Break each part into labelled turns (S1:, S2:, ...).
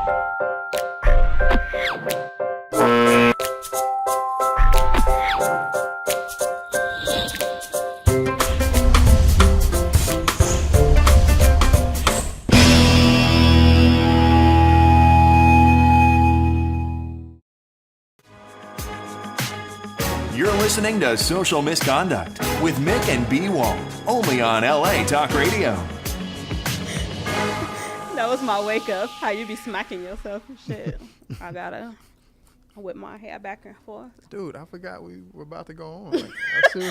S1: You're listening to Social Misconduct with Mik and B, Walt, only on LA Talk Radio.
S2: That was my wake up. How you be smacking yourself and shit. I gotta whip my hair back and forth.
S3: Dude, I forgot we were about to go on. Like,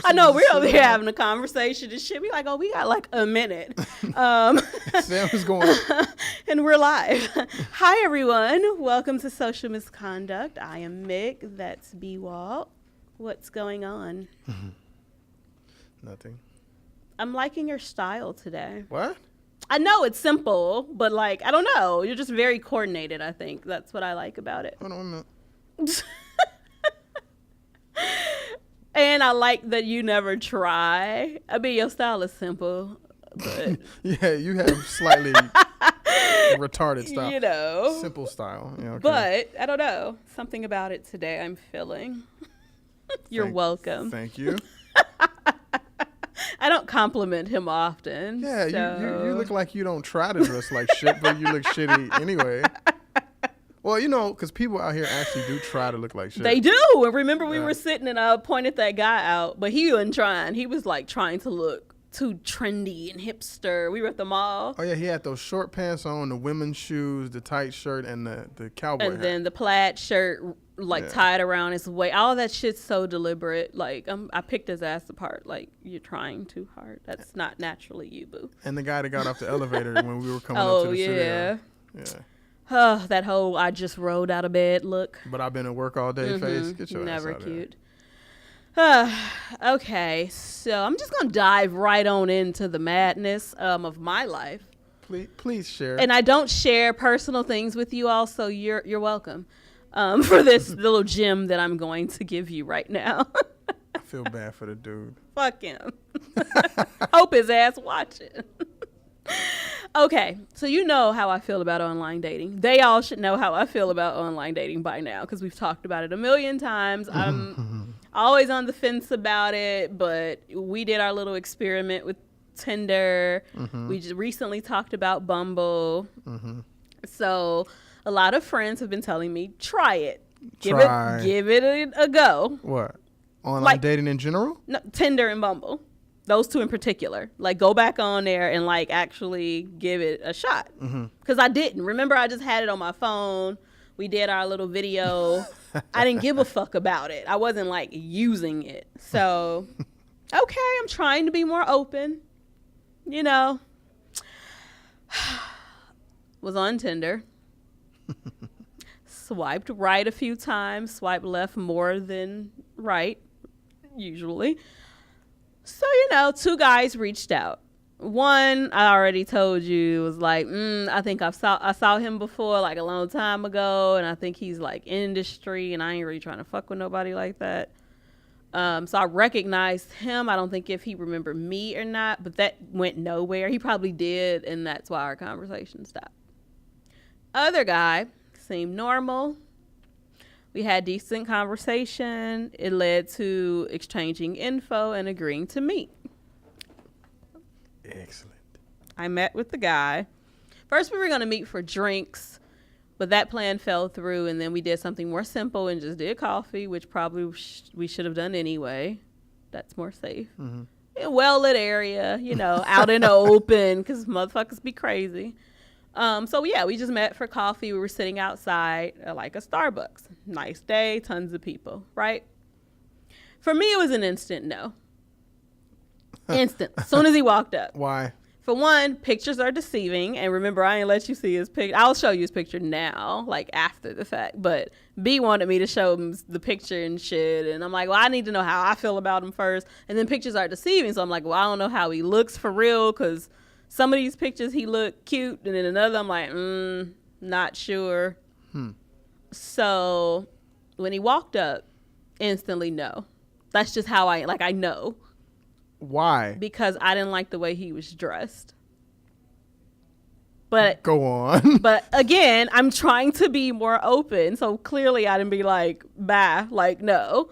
S2: I know, we're over here having a conversation and shit. We like, oh, we got like a minute.
S3: Sam was going on.
S2: And we're live. Hi, everyone. Welcome to Social Misconduct. I am Mik. That's B, Walt. What's going on?
S3: Nothing.
S2: I'm liking your style today.
S3: What?
S2: I know it's simple, but like, I don't know. You're just very coordinated, I think. That's what I like about it.
S3: Hold on a minute.
S2: And I like that you never try. I mean, your style is simple, but
S3: yeah, you have slightly retarded style.
S2: You know.
S3: Simple style. Yeah, okay.
S2: But I don't know. Something about it today I'm feeling. You're welcome.
S3: Thank you.
S2: I don't compliment him often.
S3: Yeah,
S2: so.
S3: you look like you don't try to dress like shit, but you look shitty anyway. Well, you know, because people out here actually do try to look like shit.
S2: They do. And remember, we were sitting and I pointed that guy out, but he wasn't trying. He was like trying to look too trendy and hipster. We were at the mall.
S3: Oh, yeah, he had those short pants on, the women's shoes, the tight shirt, and the cowboy hat.
S2: And then the plaid shirt, like, tied around his waist. All that shit's so deliberate. Like, I picked his ass apart. Like, you're trying too hard. That's not naturally you, boo.
S3: And the guy that got off the elevator when we were coming up to the studio. Yeah.
S2: That whole I just rolled out of bed look.
S3: But I've been at work all day face. Get your
S2: Never
S3: ass out
S2: cute. Okay, so I'm just going to dive right on into the madness of my life.
S3: Please share.
S2: And I don't share personal things with you all, so you're welcome for this little gem that I'm going to give you right now.
S3: I feel bad for the dude.
S2: Fuck him. Hope his ass watching. Okay, so you know how I feel about online dating. They all should know how I feel about online dating by now because we've talked about it a million times. I'm always on the fence about it, but we did our little experiment with Tinder. We just recently talked about Bumble. So a lot of friends have been telling me, try it. Give it a go.
S3: What? Online dating in general?
S2: No, Tinder and Bumble. Those two in particular. Like, go back on there and, like, actually give it a shot. Because I didn't. Remember, I just had it on my phone. We did our little video. I didn't give a fuck about it. I wasn't, like, using it. So, okay, I'm trying to be more open. You know. Was on Tinder. Swiped right a few times. Swiped left more than right, usually. So, you know, two guys reached out. One, I already told you, was like, I think I saw him before, like, a long time ago, and I think he's, like, industry, and I ain't really trying to fuck with nobody like that. So I recognized him. I don't think if he remembered me or not, but that went nowhere. He probably did, and that's why our conversation stopped. Other guy seemed normal. We had decent conversation. It led to exchanging info and agreeing to meet.
S3: Excellent.
S2: I met with the guy. First, we were going to meet for drinks, but that plan fell through, and then we did something more simple and just did coffee, which probably we should have done anyway. That's more safe. In a well-lit area, you know, out in the open, because motherfuckers be crazy. So, yeah, we just met for coffee. We were sitting outside at, like, a Starbucks. Nice day, tons of people, right? For me, it was an instant no. Instant. As soon as he walked up.
S3: Why?
S2: For one, pictures are deceiving. And remember, I ain't let you see his picture. I'll show you his picture now, like, after the fact. But B wanted me to show him the picture and shit. And I'm like, well, I need to know how I feel about him first. And then pictures are deceiving. So I'm like, well, I don't know how he looks for real, because some of these pictures, he looked cute, and then another, I'm like, not sure. So when he walked up, instantly no. That's just how I know.
S3: Why?
S2: Because I didn't like the way he was dressed. But
S3: go on.
S2: But again, I'm trying to be more open. So clearly I didn't be like, bye, like, no.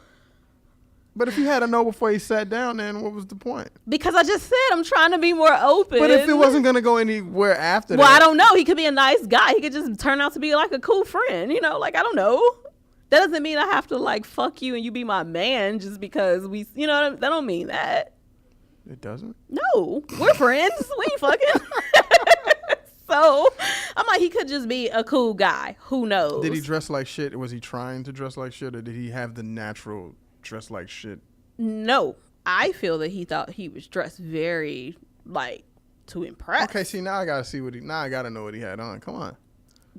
S3: But if you had to know before you sat down, then what was the point?
S2: Because I just said I'm trying to be more open.
S3: But if it wasn't going to go anywhere after that.
S2: Well, I don't know. He could be a nice guy. He could just turn out to be like a cool friend. You know, like, I don't know. That doesn't mean I have to like fuck you and you be my man just because we, you know, that don't mean that.
S3: It doesn't?
S2: No, we're friends. We ain't fucking. So I'm like, he could just be a cool guy. Who knows?
S3: Did he dress like shit? Was he trying to dress like shit, or did he have the natural dress like shit?
S2: No, I feel that he thought he was dressed very like to impress.
S3: Okay, see, now I gotta see what now I gotta know what he had on. Come on.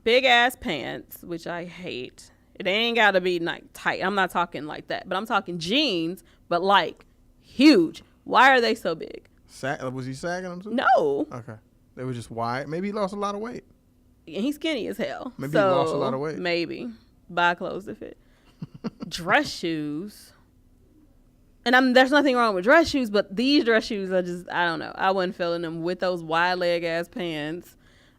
S2: Big ass pants, which I hate. It ain't gotta be like tight. I'm not talking like that, but I'm talking jeans, but like huge. Why are they so big?
S3: Was he sagging them too?
S2: No.
S3: Okay. They were just wide. Maybe he lost a lot of weight.
S2: And he's skinny as hell.
S3: Maybe he lost a lot of weight.
S2: Maybe. Buy clothes to fit. Dress shoes. And there's nothing wrong with dress shoes, but these dress shoes are just, I don't know. I wasn't feeling them with those wide leg ass pants.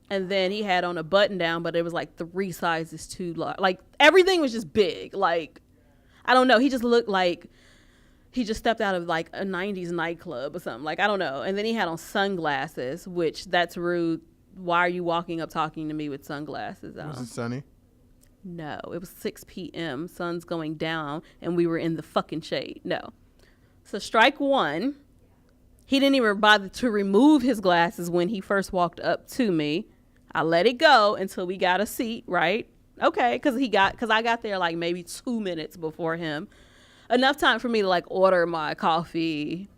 S2: And then he had on a button down, but it was like 3 sizes too large. Like everything was just big. Like, I don't know. He just looked like he just stepped out of like a 90s nightclub or something. Like, I don't know. And then he had on sunglasses, which that's rude. Why are you walking up talking to me with sunglasses on?
S3: Was it sunny?
S2: No, it was 6 p.m. Sun's going down and we were in the fucking shade. No. So strike one. He didn't even bother to remove his glasses when he first walked up to me. I let it go until we got a seat, right? Okay, because I got there like maybe 2 minutes before him. Enough time for me to like order my coffee.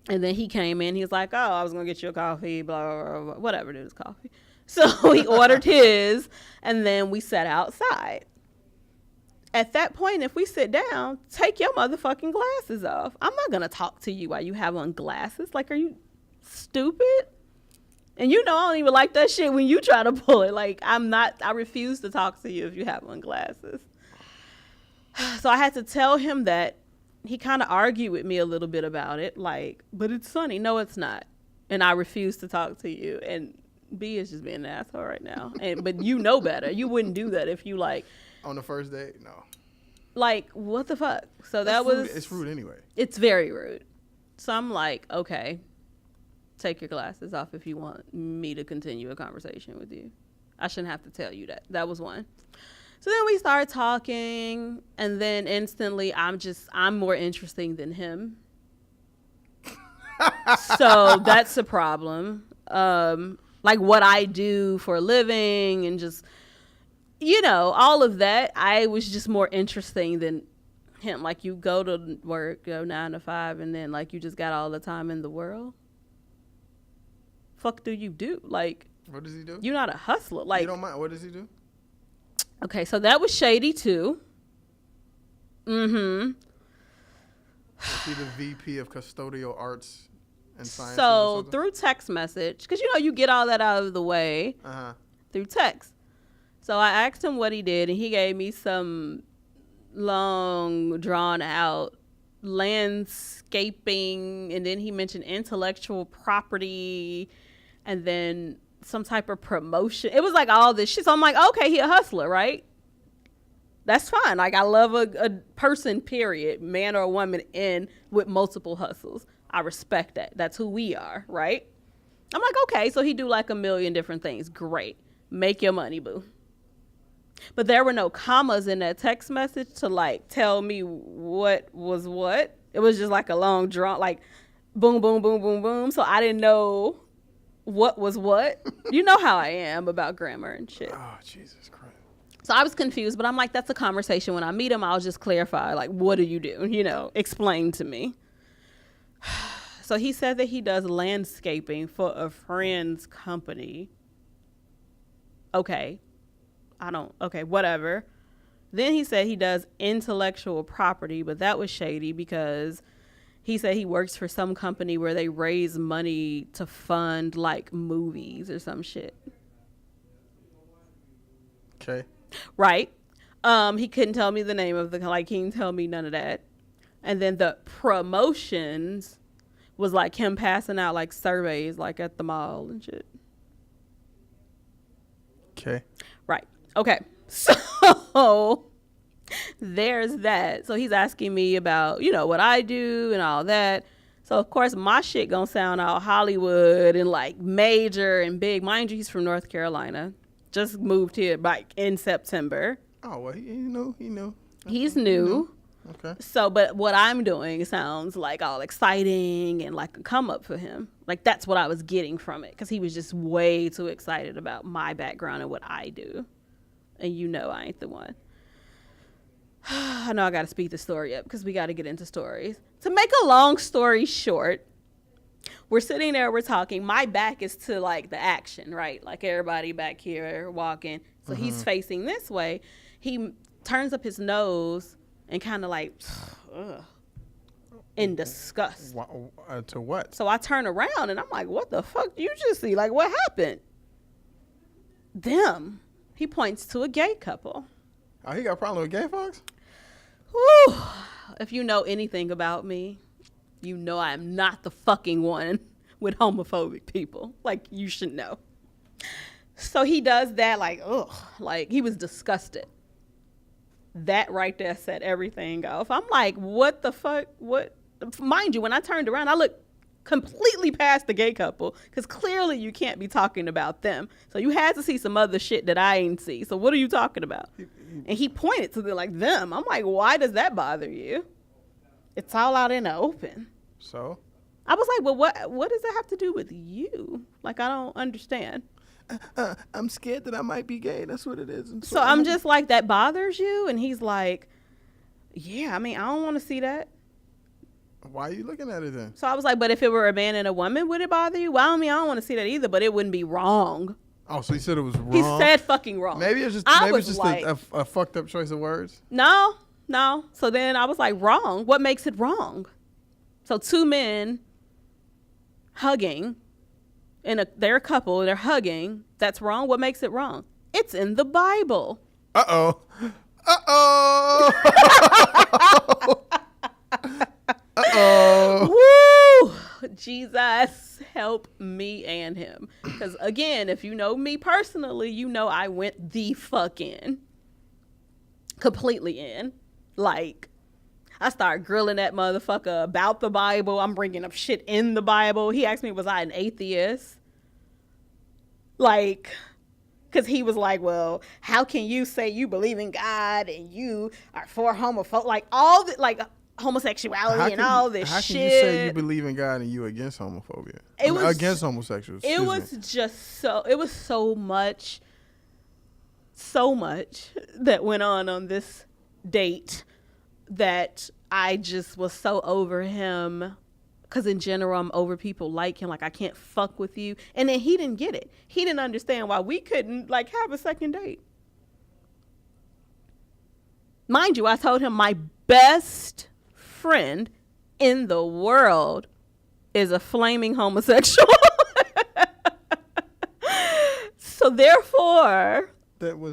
S2: And then he came in. He was like, oh, I was going to get you a coffee, blah, blah, blah, blah, whatever it is, coffee. So he ordered his, and then we sat outside. At that point, if we sit down, take your motherfucking glasses off. I'm not going to talk to you while you have on glasses. Like, are you stupid? And you know I don't even like that shit when you try to pull it. Like, I refuse to talk to you if you have on glasses. So I had to tell him that. He kind of argued with me a little bit about it. Like, but it's sunny. No, it's not. And I refuse to talk to you. And B is just being an asshole right now. But you know better. You wouldn't do that if you like.
S3: On the first date? No.
S2: Like, what the fuck? So
S3: It's rude anyway.
S2: It's very rude. So I'm like, okay, take your glasses off if you want me to continue a conversation with you. I shouldn't have to tell you that. That was one. So then we started talking, and then instantly I'm more interesting than him. So that's a problem. Like what I do for a living and just, you know, all of that. I was just more interesting than him. Like, you go to work, go 9 to 5, and then like you just got all the time in the world. Fuck do you do? Like,
S3: what does he do?
S2: You're not a hustler. Like,
S3: you don't mind. What does he do?
S2: Okay, so that was shady too. Mm-hmm.
S3: Is he the VP of Custodial Arts and Sciences?
S2: So through text message, because you know you get all that out of the way through text. So I asked him what he did, and he gave me some long, drawn out landscaping, and then he mentioned intellectual property, and then some type of promotion. It was like all this shit. So I'm like, okay, he a hustler, right? That's fine. Like, I love a person, period, man or a woman, in with multiple hustles. I respect that. That's who we are, right? I'm like, okay, so he do like a million different things. Great. Make your money, boo. But there were no commas in that text message to like tell me what was what. It was just like a long draw, like boom, boom, boom, boom, boom. So I didn't know what was what. You know how I am about grammar and shit.
S3: Oh, Jesus Christ.
S2: So I was confused, but I'm like, that's a conversation. When I meet him, I'll just clarify, like, what do you do? You know, explain to me. So he said that he does landscaping for a friend's company. Okay. Okay, whatever. Then he said he does intellectual property, but that was shady because he said he works for some company where they raise money to fund like movies or some shit.
S3: Okay.
S2: Right. He couldn't tell me the name of he didn't tell me none of that. And then the promotions was like him passing out like surveys like at the mall and shit.
S3: Okay.
S2: Right. Okay. So there's that. So he's asking me about, what I do and all that. So of course my shit gonna sound all Hollywood and like major and big. Mind you, he's from North Carolina. Just moved here like in September.
S3: Oh, well, he knew.
S2: He's new.
S3: Okay.
S2: So, but what I'm doing sounds like all exciting and like a come up for him. Like that's what I was getting from it, because he was just way too excited about my background and what I do. And I ain't the one. I know I got to speed the story up because we got to get into stories. To make a long story short, we're sitting there, we're talking. My back is to like the action, right? Like everybody back here walking. So he's facing this way. He turns up his nose and kind of like, in disgust.
S3: To what?
S2: So I turn around and I'm like, what the fuck did you just see? Like, what happened? Them. He points to a gay couple.
S3: Oh, he got a problem with gay folks?
S2: Whew. If you know anything about me, you know I am not the fucking one with homophobic people. Like, you should know. So he does that like, ugh. Like, he was disgusted. That right there set everything off. I'm like, what the fuck? What? Mind you, when I turned around, I looked completely past the gay couple, because clearly you can't be talking about them. So you had to see some other shit that I ain't see. So what are you talking about? And he pointed to them. I'm like, why does that bother you? It's all out in the open.
S3: So?
S2: I was like, well, what does that have to do with you? Like, I don't understand.
S3: I'm scared that I might be gay. That's what it is.
S2: So I'm just like, that bothers you? And he's like, yeah, I mean, I don't want to see that.
S3: Why are you looking at it then?
S2: So I was like, but if it were a man and a woman, would it bother you? Well, I mean, I don't want to see that either, but it wouldn't be wrong.
S3: Oh, so he said it was wrong?
S2: He said fucking wrong.
S3: Maybe it's just,
S2: like,
S3: a fucked up choice of words?
S2: No. So then I was like, wrong? What makes it wrong? So two men hugging, and they're a couple, they're hugging. That's wrong? What makes it wrong? It's in the Bible.
S3: Uh-oh.
S2: Woo! Jesus, help me and him. Because again, if you know me personally, you know I went the fuck in. Completely in. Like, I started grilling that motherfucker about the Bible. I'm bringing up shit in the Bible. He asked me, was I an atheist? Like, because he was like, well, how can you say you believe in God and you are for homophobic? Like, all the, like, homosexuality and all this shit. How can you say
S3: you believe in God and you against homophobia? Against homosexuals.
S2: It was just so much that went on this date that I just was so over him. Because in general, I'm over people like him. Like, I can't fuck with you. And then he didn't get it. He didn't understand why we couldn't, like, have a second date. Mind you, I told him my best friend in the world is a flaming homosexual. So therefore,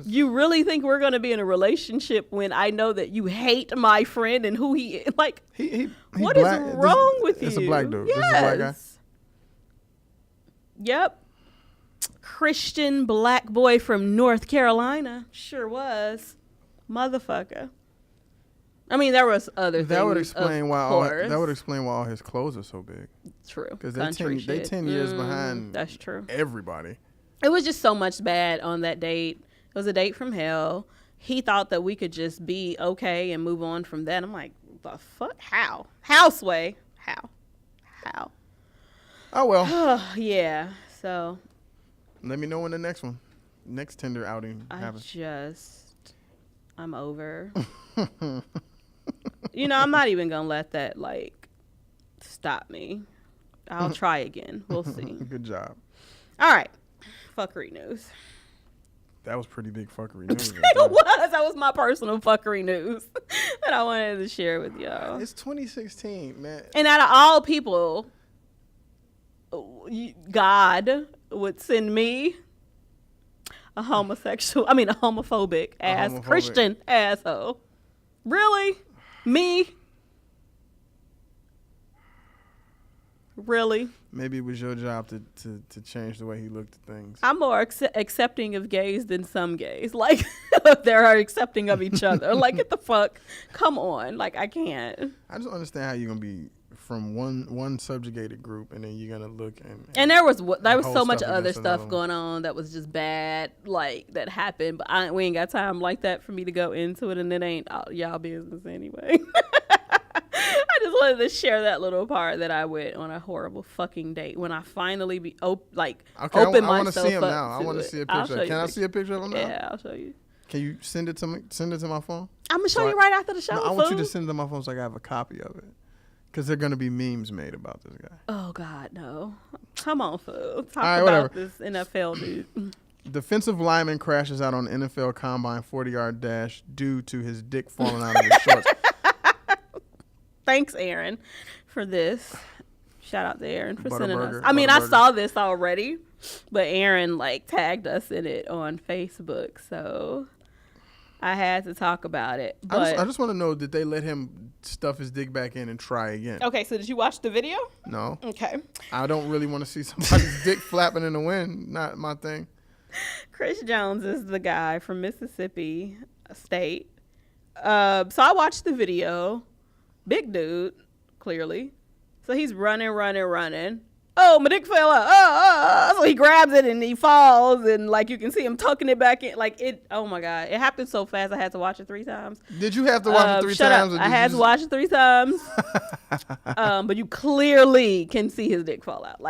S2: you really think we're going to be in a relationship when I know that you hate my friend and who he is? Like, what is wrong with you?
S3: It's a black dude.
S2: Yes.
S3: This is a black guy?
S2: Yep. Christian black boy from North Carolina. Sure was. Motherfucker. I mean, there was other things.
S3: That would explain why all his clothes are so big.
S2: True.
S3: Because they 10 years behind.
S2: That's true.
S3: Everybody.
S2: It was just so much bad on that date. It was a date from hell. He thought that we could just be okay and move on from that. I'm like, the fuck? How? How, Sway? How?
S3: Oh, well.
S2: Yeah. So.
S3: Let me know when the next Tinder outing happens.
S2: I'm over. I'm not even going to let that, like, stop me. I'll try again. We'll see.
S3: Good job.
S2: All right. Fuckery news.
S3: That was pretty big fuckery news.
S2: It was. That was my personal fuckery news that I wanted to share with y'all.
S3: It's 2016, man.
S2: And out of all people, God would send me a homophobic ass Christian asshole. Really? Me? Really?
S3: Maybe it was your job to change the way he looked at things.
S2: I'm more accepting of gays than some gays. Like, they're accepting of each other. Like, get the fuck. Come on. Like, I can't.
S3: I just don't understand how you're going to be from one subjugated group and then you're going to look
S2: and there was so much other stuff going on that was just bad, like, that happened. But we ain't got time like that for me to go into it, and it ain't y'all business anyway. I just wanted to share that little part that I went on a horrible fucking date when I finally opened myself up.
S3: I want to see him now. I want to see a picture. Can I see a picture of him now?
S2: Yeah, I'll show you.
S3: Can you send it to me? Send it to my phone.
S2: I'm gonna show you right after the show.
S3: No, I want you to send it to my phone so I can have a copy of it. Because there are gonna be memes made about this guy.
S2: Oh God, no! Come on, fool. Talk
S3: right,
S2: about
S3: whatever.
S2: this NFL dude.
S3: Defensive lineman crashes out on NFL Combine 40-yard dash due to his dick falling out of his shorts.
S2: Thanks, Aaron, for this. Shout out to Aaron for sending us.
S3: Butterburger,
S2: I mean, I
S3: Butterburger.
S2: saw this already, but Aaron tagged us in it on Facebook, so I had to talk about it. But
S3: I just want to know, did they let him stuff his dick back in and try again?
S2: okay, so did you watch the video?
S3: No.
S2: Okay.
S3: I don't really want to see somebody's dick flapping in the wind. Not my thing.
S2: Chris Jones is the guy from Mississippi State. So I watched the video. Big dude, clearly. So he's running. Oh, my dick fell out. So he grabs it and he falls, and you can see him tucking it back in. Oh my God. It happened so fast I had to watch it 3 times.
S3: Did you have to watch it 3
S2: shut
S3: times?
S2: Up. I had to watch it 3 times. But you clearly can see his dick fall out.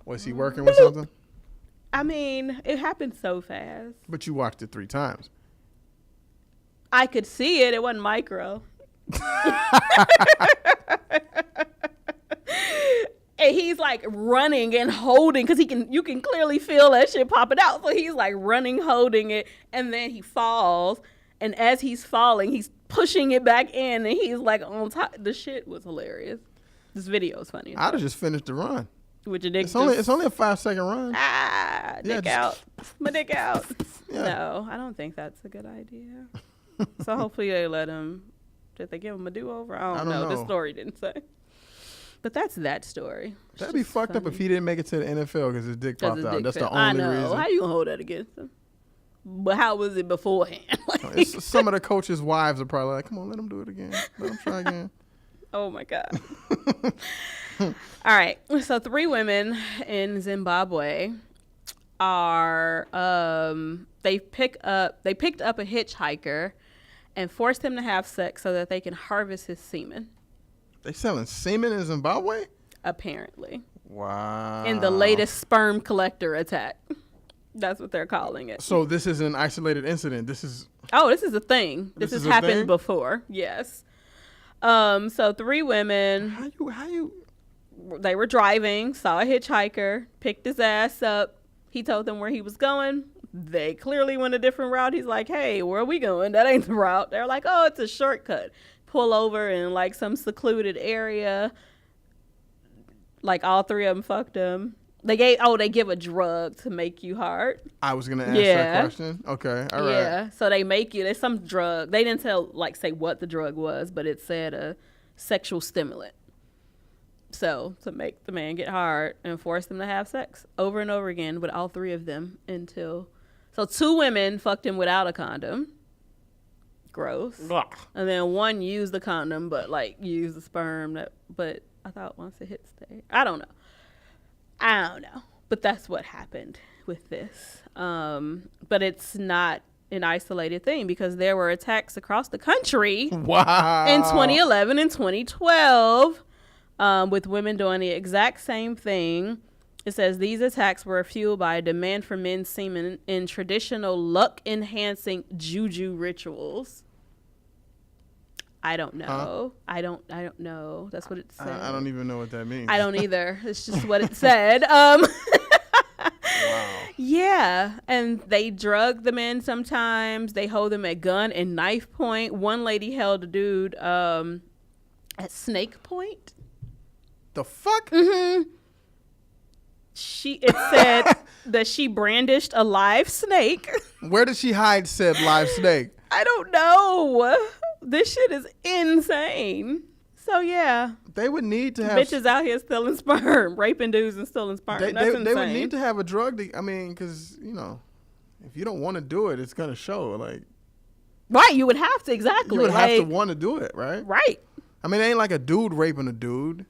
S3: Was he working with something?
S2: I mean, it happened so fast.
S3: But you watched it 3 times.
S2: I could see it. It wasn't micro. And he's running and holding because you can clearly feel that shit popping out. So he's running, holding it, and then he falls. And as he's falling, he's pushing it back in, and he's on top. The shit was hilarious. This video is funny.
S3: I'd have just finished the run.
S2: With your dick.
S3: It's only a 5-second run.
S2: Dick out. My dick out.
S3: Yeah.
S2: No, I don't think that's a good idea. So hopefully they let him. Did they give him a do-over? I don't know. The story didn't say. But that's that story.
S3: That'd be fucked up if he didn't make it to the NFL because his dick popped out. That's the only
S2: I know.
S3: reason.
S2: How you gonna hold that against him? But how was it beforehand?
S3: Some of the coaches' wives are probably like, come on, let him do it again. Let him try again.
S2: Oh, my God. All right. So 3 women in Zimbabwe are they picked up a hitchhiker and forced him to have sex so that they can harvest his semen.
S3: They selling semen in Zimbabwe?
S2: Apparently.
S3: Wow.
S2: In the latest sperm collector attack. That's what they're calling it.
S3: So this is an isolated incident. This is
S2: a thing. This has happened before. Yes. So 3 women.
S3: How you?
S2: They were driving, saw a hitchhiker, picked his ass up. He told them where he was going. They clearly went a different route. He's like, hey, where are we going? That ain't the route. They're like, oh, it's a shortcut. Pull over in some secluded area. All 3 of them fucked him. They give a drug to make you hard.
S3: I was gonna ask that question. Okay, all right.
S2: Yeah, so they make you. There's some drug. They didn't say what the drug was, but it said a sexual stimulant. So to make the man get hard and force them to have sex over and over again with all 3 of them so 2 women fucked him without a condom. Gross.
S3: Ugh.
S2: And then 1 used the condom, but used the sperm. But I thought once it hit stay. I don't know. But that's what happened with this. But it's not an isolated thing because there were attacks across the country.
S3: Wow.
S2: In 2011 and 2012 with women doing the exact same thing. It says these attacks were fueled by a demand for men's semen in traditional luck-enhancing juju rituals. I don't know. Huh? I don't know. That's what it said.
S3: I don't even know what that means.
S2: I don't either. It's just what it said. Wow. Yeah. And they drug the men sometimes. They hold them at gun and knife point. One lady held a dude at snake point.
S3: The fuck?
S2: Mm-hmm. It said that she brandished a live snake.
S3: Where did she hide said live snake?
S2: I don't know. This shit is insane. So yeah,
S3: they would need to have
S2: bitches out here stealing sperm, raping dudes and stealing sperm. That's insane.
S3: They would need to have a drug. I mean, because if you don't want to do it, it's gonna show. Like,
S2: right, you would have to exactly.
S3: You would have to want to do it, right?
S2: Right.
S3: I mean, it ain't like a dude raping a dude.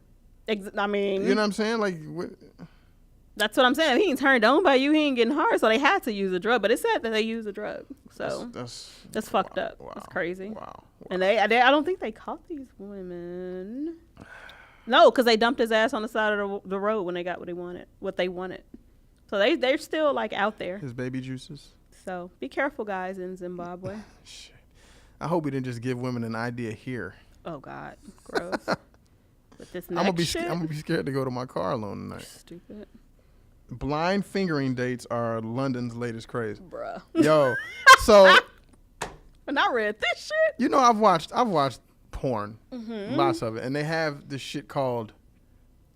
S2: I mean,
S3: you know what I'm saying? Like,
S2: that's what I'm saying. If he ain't turned on by you, he ain't getting hard. So they had to use a drug. But it said that they used a drug. So that's fucked up. Wow. That's crazy. Wow. And I don't think they caught these women. No, because they dumped his ass on the side of the road when they got what they wanted. So they're still like out there.
S3: His baby juices.
S2: So be careful, guys, in Zimbabwe.
S3: Shit. I hope we didn't just give women an idea here.
S2: Oh God, gross. With this
S3: I'm gonna be scared to go to my car alone tonight.
S2: Stupid.
S3: Blind fingering dates are London's latest craze.
S2: Bruh.
S3: Yo, so
S2: when I read this shit,
S3: I've watched porn, lots of it, and they have this shit called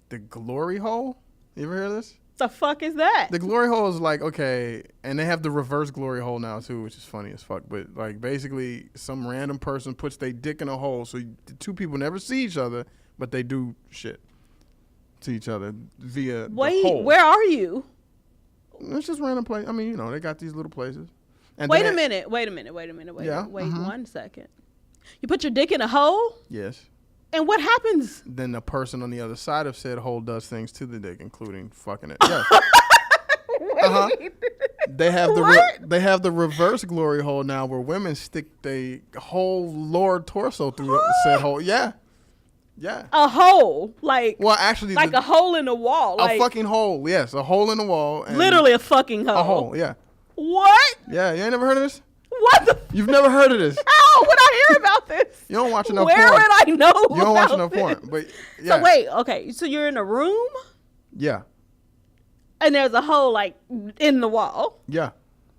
S3: the glory hole. You ever hear of this?
S2: The fuck is that?
S3: The glory hole is like, okay, and they have the reverse glory hole now too, which is funny as fuck. But like, basically, some random person puts their dick in a hole, so the two people never see each other, but they do shit to each other via the hole.
S2: Where are you?
S3: It's just random place. I mean, they got these little places. And
S2: wait a minute. Wait 1 second. You put your dick in a hole?
S3: Yes.
S2: And what happens?
S3: Then the person on the other side of said hole does things to the dick, including fucking it. Yes. They have the reverse glory hole now, where women stick their whole lower torso through said hole. Yeah. Yeah.
S2: A hole.
S3: Actually,
S2: a hole in the wall.
S3: A fucking hole. Yes. A hole in the wall. And
S2: literally a fucking hole.
S3: A hole. Yeah.
S2: What?
S3: Yeah. You ain't never heard of this?
S2: What the?
S3: You've never heard of this?
S2: How would I hear about this?
S3: You don't watch enough porn.
S2: Where would I know?
S3: You don't watch enough porn. But yeah.
S2: So wait, okay. So you're in a room?
S3: Yeah.
S2: And there's a hole in the wall.
S3: Yeah.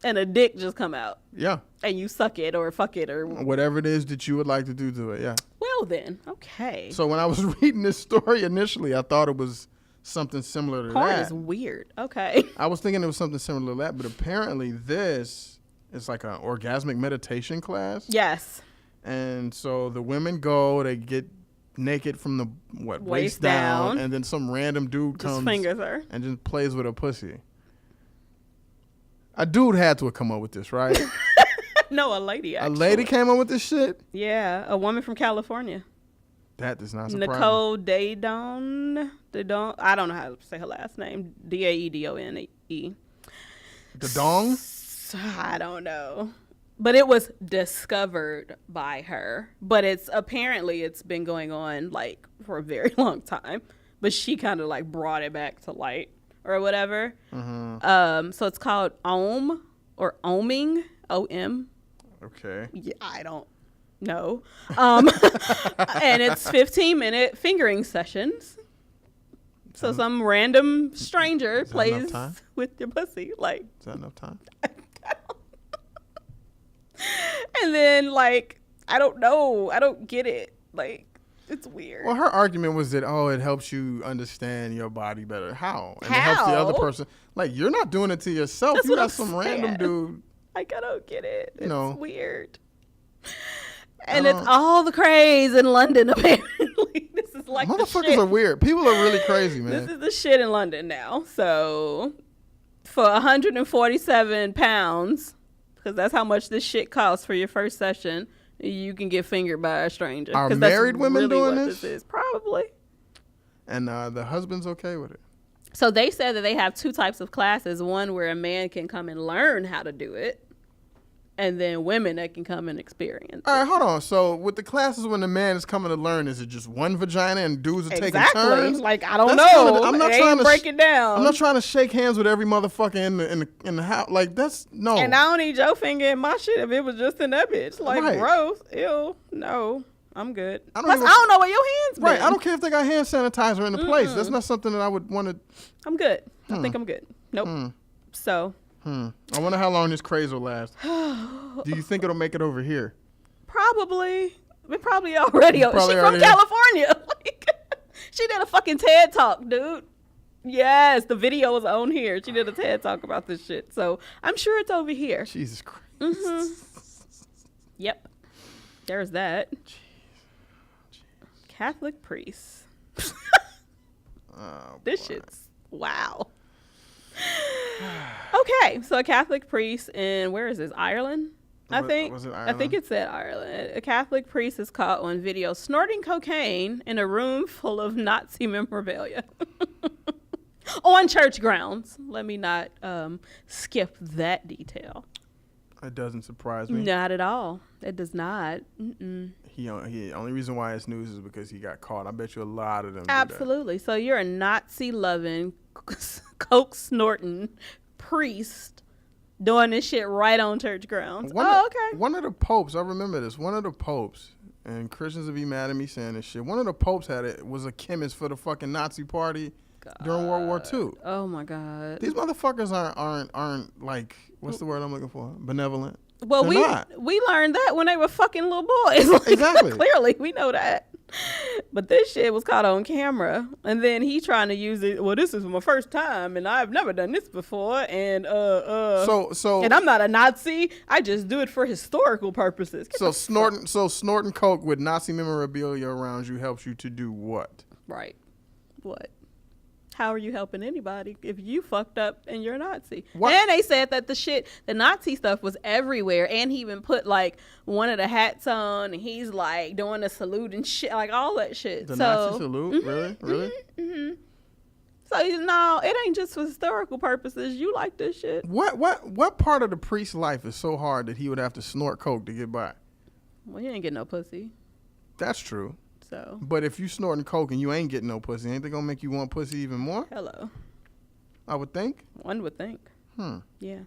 S2: And a dick just come out.
S3: Yeah.
S2: And you suck it or fuck it or
S3: whatever it is that you would like to do to it. Yeah.
S2: Well then, okay.
S3: So when I was reading this story initially, I thought it was something similar to that.
S2: Porn is weird. Okay.
S3: I was thinking it was something similar to that, but apparently this is like an orgasmic meditation class.
S2: Yes.
S3: And so the women go, they get naked from the waist down, and then some random dude comes
S2: fingers her
S3: and just plays with her pussy. A dude had to have come up with this, right?
S2: No, a lady actually.
S3: A lady came up with this shit?
S2: Yeah, a woman from California.
S3: That does not surprise
S2: Nicole Daedone. I don't know how to say her last name. Daedone.
S3: The dong?
S2: I don't know. But it was discovered by her. But it's been going on for a very long time. But she kind of brought it back to light or whatever. Mm-hmm. So it's called Om or Oming. O-M.
S3: Okay.
S2: Yeah, I don't know. And it's 15-minute fingering sessions. So some random stranger plays with your pussy. Is
S3: that enough time?
S2: And then I don't know. I don't get it. It's weird.
S3: Well, her argument was that it helps you understand your body better. How? And it helps the other person. You're not doing it to yourself.
S2: That's
S3: you got some random dude.
S2: I don't get it. It's weird. And
S3: it's
S2: all the craze in London, apparently. This is
S3: motherfuckers are weird. People are really crazy, man.
S2: This is the shit in London now. So for 147 pounds, because that's how much this shit costs for your first session, you can get fingered by a stranger.
S3: Are married women doing
S2: this? Is probably.
S3: And the husband's okay with it.
S2: So they said that they have two types of classes. One where a man can come and learn how to do it. And then women that can come and experience.
S3: All right, hold on. So with the classes when the man is coming to learn, is it just one vagina and dudes are taking turns?
S2: I don't know.
S3: I'm not trying to
S2: break it down.
S3: I'm not trying to shake hands with every motherfucker in the house. That's no.
S2: And I don't need your finger in my shit if it was just in that bitch.
S3: Right.
S2: Gross. Ew. No. I'm good.
S3: I
S2: don't know where your hands been.
S3: Right. I don't care if they got hand sanitizer in the place. That's not something that I would want to.
S2: I'm good. I think I'm good. Nope. So.
S3: I wonder how long this craze will last. Do you think it'll make it over here?
S2: Probably. We're probably already. She's from California. She did a fucking TED Talk, dude. Yes, the video is on here. She did a TED Talk about this shit. So I'm sure it's over here.
S3: Jesus Christ.
S2: Mm-hmm. Yep. There's that.
S3: Jeez.
S2: Catholic priests.
S3: Oh,
S2: This
S3: boy.
S2: shit's wow. Okay, so a Catholic priest in, where is this, Ireland? I think.
S3: Was it
S2: I think
S3: Ireland?
S2: it said Ireland. A Catholic priest is caught on video snorting cocaine in a room full of Nazi memorabilia on church grounds. Let me not skip that detail.
S3: It doesn't surprise me.
S2: Not at all. It does not. Mm-mm.
S3: He only reason why it's news is because he got caught. I bet you a lot of them.
S2: Absolutely. So you're a Nazi-loving, coke snorting priest doing this shit right on church grounds. Okay.
S3: One of the popes, I remember this. One of the popes, and Christians would be mad at me saying this shit. One of the popes was a chemist for the fucking Nazi party during World War II.
S2: Oh my God.
S3: These motherfuckers aren't like, what's the word I'm looking for? Benevolent.
S2: Well,
S3: They're not.
S2: we learned that when they were fucking little boys. Like,
S3: Exactly.
S2: Clearly, we know that. But this shit was caught on camera, and then he trying to use it. Well, this is my first time, and I've never done this before, and
S3: So
S2: and I'm not a Nazi. I just do it for historical purposes. Get the
S3: snorting coke with Nazi memorabilia around you helps you to do what?
S2: Right. What? How are you helping anybody if you fucked up and you're a Nazi?
S3: What?
S2: And they said that the Nazi stuff was everywhere. And he even put like one of the hats on, and he's like doing a salute and shit, like all that shit.
S3: The Nazi salute? Really?
S2: So no, it ain't just for historical purposes. You like this shit.
S3: What part of the priest's life is so hard that he would have to snort coke to get by?
S2: Well, you ain't getting no pussy.
S3: That's true.
S2: So
S3: But if you snorting coke and you ain't getting no pussy, ain't they gonna make you want pussy even more?
S2: hello.
S3: I would think.
S2: One would think. Yeah.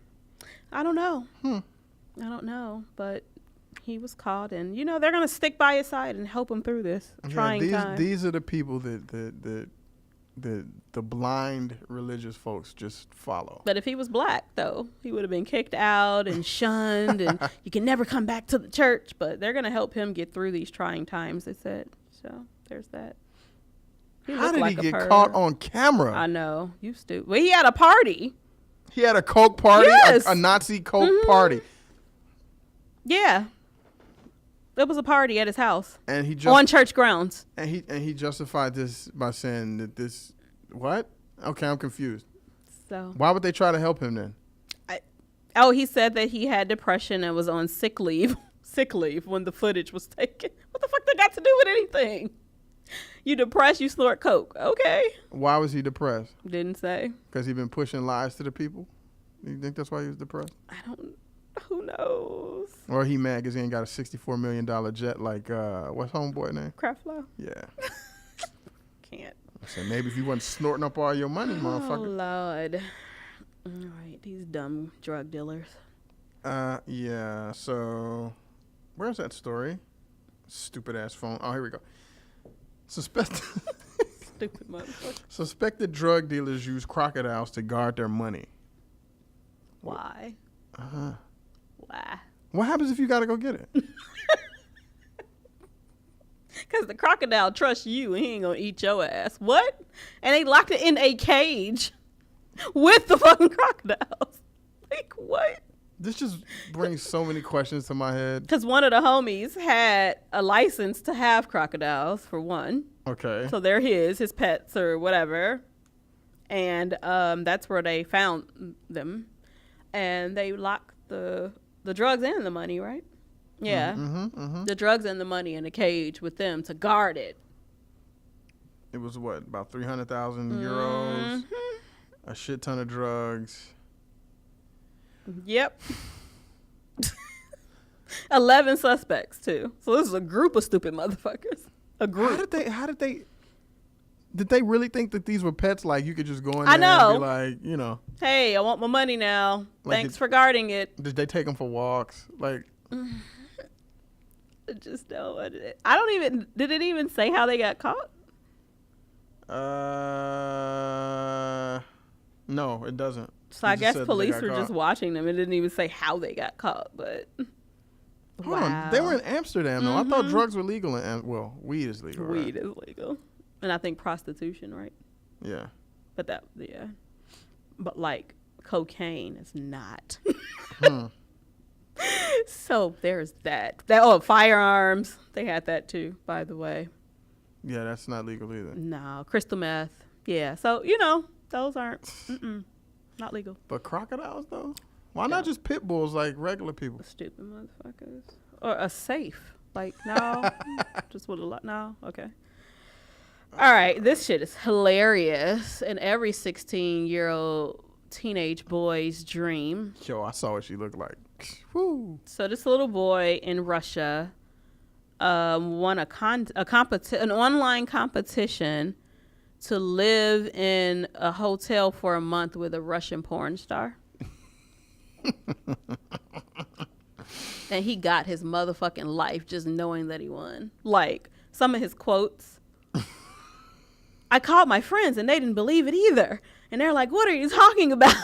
S2: I don't know. But he was caught, and they're gonna stick by his side and help him through this trying time.
S3: These are the people that the blind religious folks just follow.
S2: But if he was black, though, he would have been kicked out and shunned, and you can never come back to the church. But they're gonna help him get through these trying times, they said. So there's that.
S3: How did he get caught on camera?
S2: I know, you stupid. Well, he had a party.
S3: He had a coke party,
S2: Yes.
S3: a Nazi coke party,
S2: Yeah, it was a party at his house
S3: and he
S2: on church grounds.
S3: and he justified this by saying that this what? Okay, I'm confused.
S2: So
S3: Why would they try to help him then?
S2: he said that he had depression and was on sick leave when the footage was taken. What the fuck that got to do with anything? You depressed, you snort coke. Okay.
S3: Why was he depressed?
S2: Didn't say.
S3: Because he been pushing lies to the people? You think that's why he was depressed?
S2: Who knows?
S3: Or he mad because he ain't got a $64 million jet like, what's homeboy name?
S2: Creflo?
S3: Yeah.
S2: Can't.
S3: I said, maybe if you wasn't snorting up all your money,
S2: Oh,
S3: motherfucker.
S2: Lord. All right, these dumb drug dealers.
S3: Yeah, so where's that story? Stupid ass phone. Oh, here we go.
S2: Stupid motherfucker.
S3: Suspected drug dealers use crocodiles to guard their money.
S2: Why? Why?
S3: What happens if you got to go get it?
S2: Because the crocodile trusts you and he ain't going to eat your ass. What? And they locked it in a cage with the fucking crocodiles. Like, what?
S3: This just brings so many questions to my head.
S2: Because one of the homies had a license to have crocodiles, for one.
S3: Okay.
S2: So they're his pets or whatever. And that's where they found them. And they locked the drugs and the money, right? Yeah. The drugs and the money in a cage with them to guard it.
S3: It was what, about 300,000 euros? A shit ton of drugs.
S2: Yep. 11 suspects too. So this is a group of stupid motherfuckers. A group.
S3: Did they really think that these were pets? Like you could just go in there
S2: I know.
S3: and be like,
S2: Hey, I want my money now.
S3: Like
S2: Thanks for guarding it.
S3: Did they take them for walks? Like,
S2: I just don't. I don't even. Did it even say how they got caught?
S3: no, it doesn't.
S2: So I guess police were just watching them. It didn't even say how they got caught, but.
S3: Hold on. They were in Amsterdam, though. I thought drugs were legal weed is legal.
S2: Weed is legal. And I think prostitution, right?
S3: Yeah.
S2: But But like cocaine is not. So there's that. Firearms. They had that too, by the way.
S3: Yeah, that's not legal either.
S2: No, crystal meth. Yeah, so, those aren't, not legal.
S3: But crocodiles, though? Why not just pit bulls like regular people?
S2: Stupid motherfuckers. Or a safe. Like, no. Just with a lot. No? Okay. All right. This shit is hilarious. And every 16-year-old teenage boy's dream.
S3: Yo, I saw what she looked like. Woo.
S2: So this little boy in Russia won an online competition to live in a hotel for a month with a Russian porn star. And he got his motherfucking life just knowing that he won. Like, some of his quotes. I called my friends and they didn't believe it either. And they're like, what are you talking about?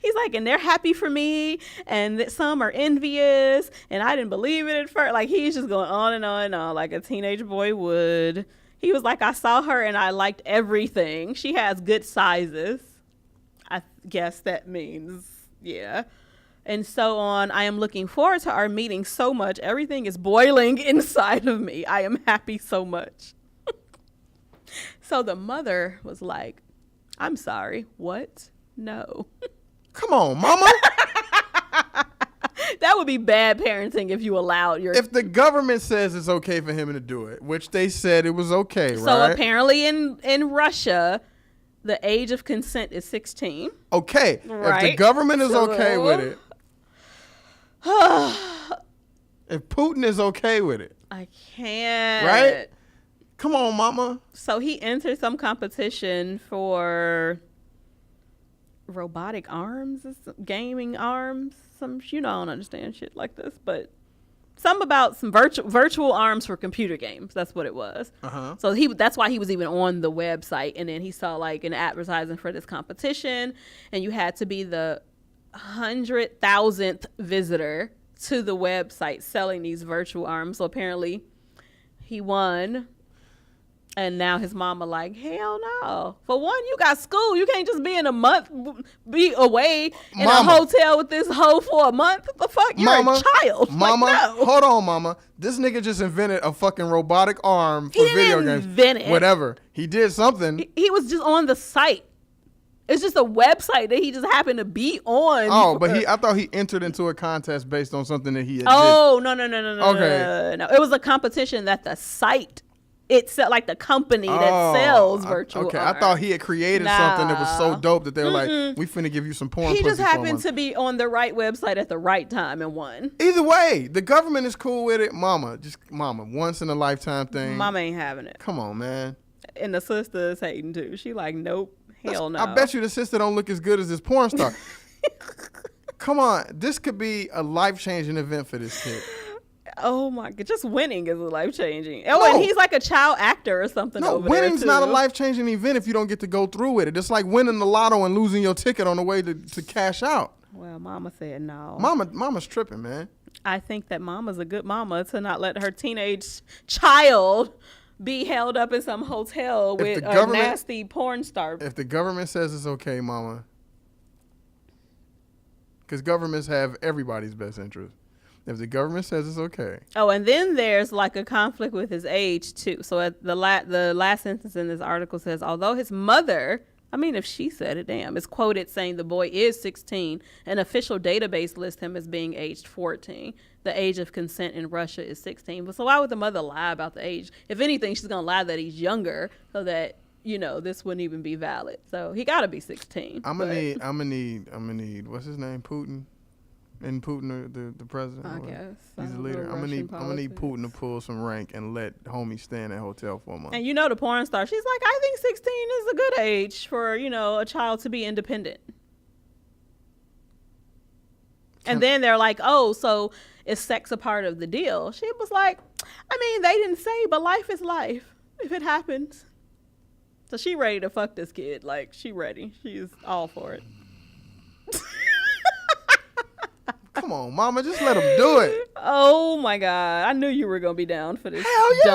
S2: He's like, and they're happy for me, and that some are envious, and I didn't believe it at first. Like, he's just going on and on and on, like a teenage boy would. He was like, I saw her, and I liked everything. She has good sizes. I guess that means, yeah. And so on. I am looking forward to our meeting so much. Everything is boiling inside of me. I am happy so much. So the mother was like, I'm sorry. What? No.
S3: Come on, mama.
S2: That would be bad parenting if you allowed your...
S3: If the government says it's okay for him to do it, which they said it was okay, right?
S2: So apparently in Russia, the age of consent is 16.
S3: Okay.
S2: Right?
S3: If the government is okay with it. If Putin is okay with it.
S2: I can't.
S3: Right? Come on, mama.
S2: So he entered some competition for robotic arms, gaming arms. I don't understand shit like this, but some virtual arms for computer games. That's what it was.
S3: Uh-huh.
S2: So that's why he was even on the website, and then he saw like an advertising for this competition, and you had to be the 100,000th visitor to the website selling these virtual arms. So apparently he won. And now his mama like, hell no. For one, you got school. You can't just be in a month, be away in a hotel with this hoe for a month. What the fuck? You're a child.
S3: Mama,
S2: like, no.
S3: Hold on, mama. This nigga just invented a fucking robotic arm for video games.
S2: Invent it.
S3: Whatever. He did something.
S2: He was just on the site. It's just a website that he just happened to be on.
S3: Oh, but I thought he entered into a contest based on something that he had
S2: No.
S3: Okay.
S2: No. It was a competition that the site... It's like the company that sells virtual arms.
S3: I thought he had created something that was so dope that they were like, we finna give you some porn.
S2: He just happened to be on the right website at the right time and won.
S3: Either way, the government is cool with it. Mama, once in a lifetime thing.
S2: Mama ain't having it.
S3: Come on, man.
S2: And the sister is hating too. She like, nope, hell no.
S3: I bet you the sister don't look as good as this porn star. Come on, this could be a life-changing event for this kid.
S2: Oh my god, just winning is life-changing. Oh, and he's like a child actor or something over there. No,
S3: winning's not a life-changing event if you don't get to go through with it. It's like winning the lotto and losing your ticket on the way to cash out.
S2: Well, mama said no.
S3: Mama's tripping, man.
S2: I think that mama's a good mama to not let her teenage child be held up in some hotel with a nasty porn star.
S3: If the government says it's okay, mama, because governments have everybody's best interest. If the government says it's okay.
S2: Oh, and then there's like a conflict with his age too. So at the last sentence in this article says, although his mother, if she said it, damn, is quoted saying the boy is 16, an official database lists him as being aged 14. The age of consent in Russia is 16. But so why would the mother lie about the age? If anything, she's gonna lie that he's younger so that this wouldn't even be valid. So he got to be 16.
S3: I'm gonna need. What's his name? Putin. And Putin, the president,
S2: I guess
S3: he's the leader. I'm gonna need Putin to pull some rank and let homie stay in that hotel for a month.
S2: And the porn star, she's like, I think 16 is a good age for a child to be independent. And then they're like, oh, so is sex a part of the deal? She was like, they didn't say, but life is life if it happens. So she ready to fuck this kid. Like, she ready. She's all for it.
S3: Come on, mama, just let him do it.
S2: Oh my God. I knew you were going to be down for this
S3: Hell yeah.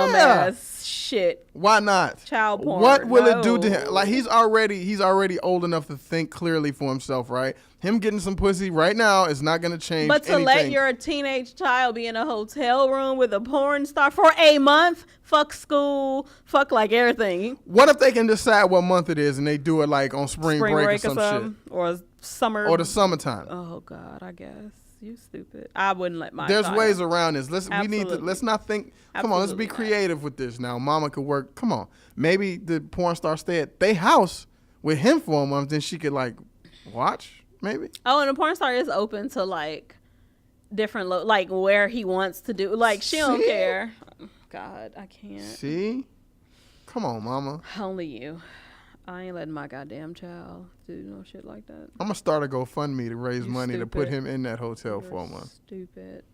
S2: dumbass shit.
S3: Why not?
S2: Child porn.
S3: What will it do to
S2: No.
S3: him? Like he's already old enough to think clearly for himself, right? Him getting some pussy right now is not gonna change
S2: But to
S3: anything.
S2: let your teenage child be in a hotel room with a porn star for a month, fuck school, fuck like everything.
S3: What if they can decide what month it is and they do it like on spring break or some shit?
S2: Or summer.
S3: Or the summertime.
S2: Oh God, I guess. You stupid. I wouldn't let my
S3: There's
S2: child.
S3: ways around this. Let's not think. Come on, let's be
S2: Absolutely not.
S3: creative with this now. Mama could work. Come on. Maybe the porn star stay at their house with him for a month, then she could like watch, maybe.
S2: Oh, and the porn star is open to like different like where he wants to do. Like she don't
S3: See?
S2: care. God, I can't.
S3: See? Come on, mama.
S2: Only you. I ain't letting my goddamn child do no shit like that.
S3: I'm gonna start a GoFundMe to raise
S2: You
S3: money to put
S2: stupid.
S3: him in that hotel
S2: You're
S3: for a month.
S2: Stupid.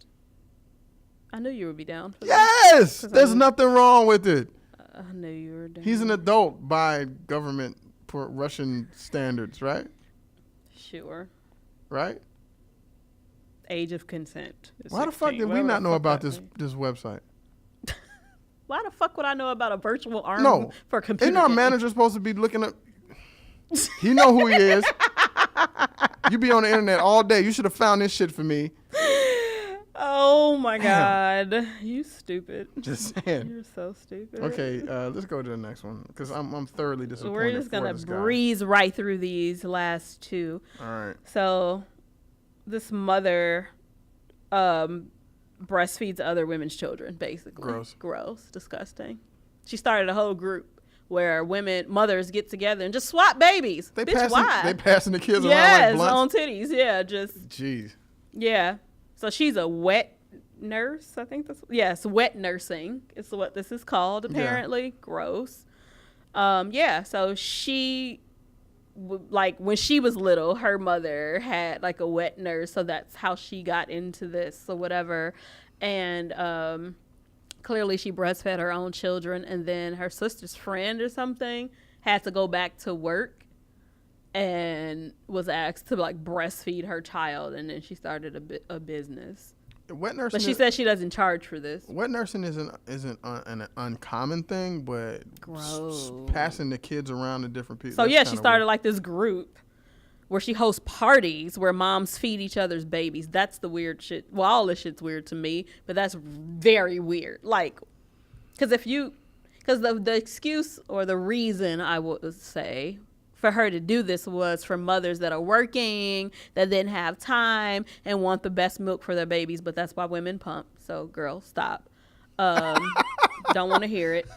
S2: I knew you would be down for that.
S3: Yes!
S2: 'Cause
S3: There's nothing wrong with it.
S2: I knew you were down.
S3: He's an adult by government for Russian standards, right?
S2: Sure.
S3: Right?
S2: Age of consent. is
S3: Why the fuck
S2: 16,
S3: did we
S2: whatever
S3: not
S2: the
S3: know
S2: fuck
S3: about
S2: that
S3: this
S2: means.
S3: website?
S2: Why the fuck would I know about a virtual arm
S3: No.
S2: for computer?
S3: Isn't our
S2: games?
S3: manager supposed to be looking up? He know who he is. You be on the internet all day. You should have found this shit for me.
S2: Oh my God. You stupid.
S3: Just saying.
S2: You're so stupid.
S3: Okay, let's go to the next one because I'm thoroughly disappointed.
S2: We're just
S3: for
S2: going
S3: this
S2: to
S3: guy.
S2: breeze right through these last two.
S3: All right.
S2: So this mother breastfeeds other women's children, basically.
S3: Gross.
S2: Disgusting. She started a whole group where mothers get together and just swap babies.
S3: They
S2: Bitch, why?
S3: passing the kids
S2: Yes,
S3: around like
S2: on
S3: blunts.
S2: titties. Yeah, just,
S3: Jeez.
S2: yeah. So she's a wet nurse, I think yes, wet nursing is what this is called, apparently. Yeah. Gross. Yeah, so she, like, when she was little, her mother had, like, a wet nurse, so that's how she got into this or whatever. And clearly she breastfed her own children, and then her sister's friend or something had to go back to work and was asked to, like, breastfeed her child, and then she started a business.
S3: Wet nursing,
S2: but she says she doesn't charge for this.
S3: Wet nursing isn't an uncommon thing, but passing the kids around to different people.
S2: So yeah, she started like this group where she hosts parties where moms feed each other's babies. That's the weird shit. Well, all this shit's weird to me, but that's very weird. Like, because the excuse or the reason I would say for her to do this was for mothers that are working, that didn't have time and want the best milk for their babies, but that's why women pump. So, girl, stop. Don't want to hear it.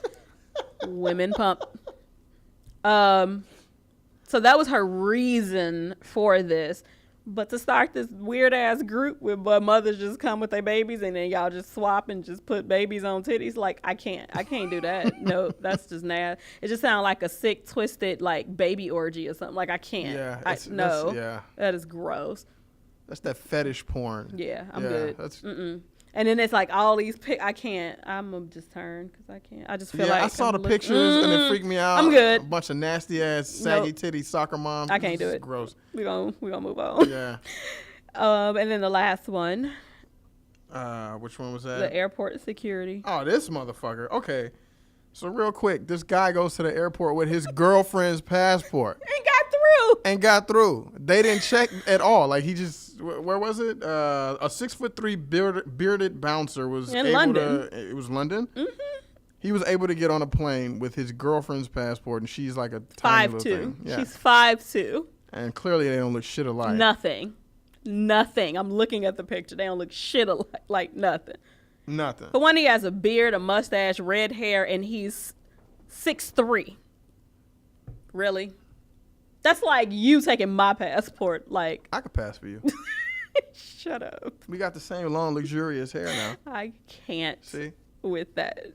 S2: Women pump. So that was her reason for this. But to start this weird-ass group where mothers just come with their babies and then y'all just swap and just put babies on titties, like, I can't do that. No, that's just nasty. It just sounds like a sick, twisted, like, baby orgy or something. Like, I can't.
S3: Yeah,
S2: that is gross.
S3: That's that fetish porn.
S2: Yeah, I'm good.
S3: That's,
S2: and then it's like all these I can't. I'm going to just turn because I can't. I just feel like
S3: I saw the pictures and it freaked me out.
S2: I'm good.
S3: A bunch of nasty ass saggy titty soccer moms.
S2: I can't do it.
S3: Gross.
S2: We're gonna move on.
S3: Yeah.
S2: And then the last one.
S3: Which one was that?
S2: The airport security.
S3: Oh, this motherfucker. Okay. So real quick, this guy goes to the airport with his girlfriend's passport. And got through. They didn't check at all. Like, he just, where was it? A 6'3" bearded bouncer was
S2: in
S3: able
S2: London.
S3: to, it was London?
S2: Mm-hmm.
S3: He was able to get on a plane with his girlfriend's passport, and she's like a tiny little thing. Yeah.
S2: She's 5'2".
S3: And clearly they don't look shit alike.
S2: Nothing. I'm looking at the picture. They don't look shit alike. Like nothing. But when he has a beard, a mustache, red hair, and he's 6'3". Really? That's like you taking my passport. Like,
S3: I could pass for you.
S2: Shut up.
S3: We got the same long, luxurious hair now.
S2: I can't.
S3: See?
S2: With that.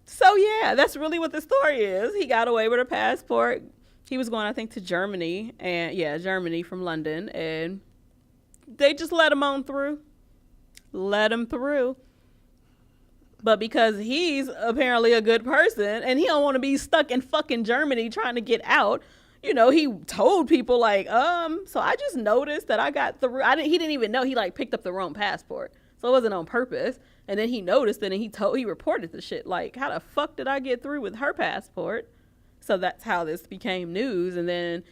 S2: So, yeah, that's really what the story is. He got away with a passport. He was going, I think, to Germany. And, yeah, Germany from London. And they just let him on through. Let him through. But because he's apparently a good person and he don't want to be stuck in fucking Germany trying to get out, you know, he told people like, so I just noticed that I got he didn't even know he like picked up the wrong passport. So it wasn't on purpose. And then he noticed it and he reported the shit. Like, how the fuck did I get through with her passport? So that's how this became news. And then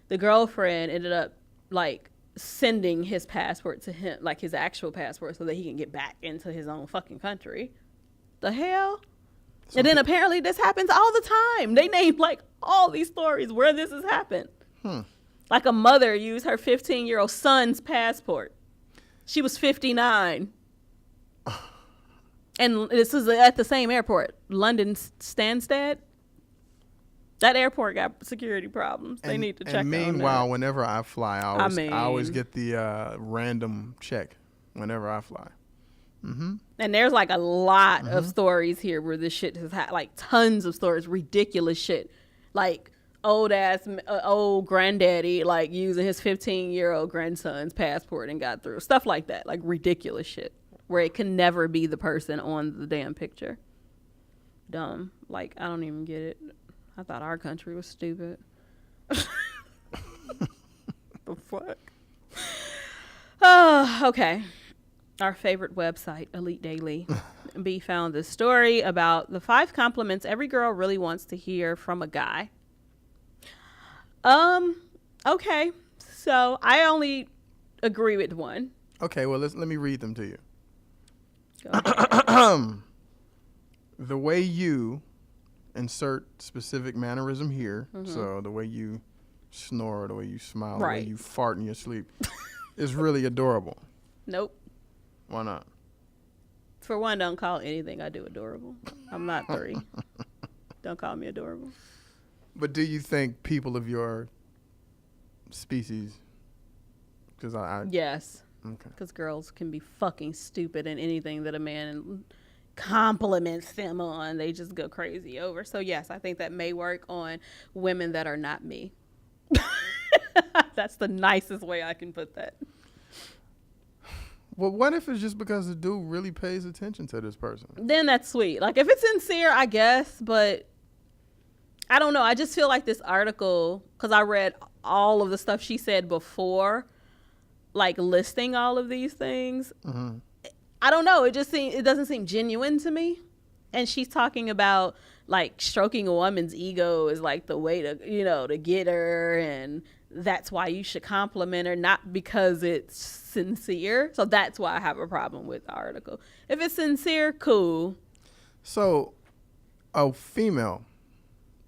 S2: the girlfriend ended up like sending his passport to him, like his actual passport, so that he can get back into his own fucking country. The hell? And then apparently this happens all the time. They named like all these stories where this has happened. Like a mother used her 15-year-old son's passport. She was 59. And this is at the same airport, London Stansted. That airport got security problems. They need to check on that.
S3: And meanwhile, whenever I fly, I always get the random check whenever I fly. Mm-hmm.
S2: And there's like a lot of stories here where this shit has had, like tons of stories, ridiculous shit. Like old granddaddy, like using his 15-year-old grandson's passport and got through. Stuff like that, like ridiculous shit. Where it can never be the person on the damn picture. Dumb. Like, I don't even get it. I thought our country was stupid. The fuck? Oh, okay. Our favorite website, Elite Daily. B found this story about the 5 compliments every girl really wants to hear from a guy. Okay. So I only agree with one.
S3: Okay, well let me read them to you. The way you insert specific mannerism here, so the way you snore, the way you smile, the way you fart in your sleep is really adorable.
S2: Nope.
S3: Why not?
S2: For one, don't call anything I do adorable. I'm not 3. Don't call me adorable.
S3: But do you think people of your species, because
S2: yes.
S3: Okay.
S2: Because girls can be fucking stupid, and anything that a man compliments them on, they just go crazy over. So yes, I think that may work on women that are not me. That's the nicest way I can put that.
S3: Well, what if it's just because the dude really pays attention to this person?
S2: Then that's sweet. Like, if it's sincere, I guess, but I don't know. I just feel like this article, because I read all of the stuff she said before, like listing all of these things. I don't know. It doesn't seem genuine to me. And she's talking about like stroking a woman's ego is like the way to, to get her, and that's why you should compliment her, not because it's sincere. So that's why I have a problem with the article. If it's sincere, cool.
S3: So a female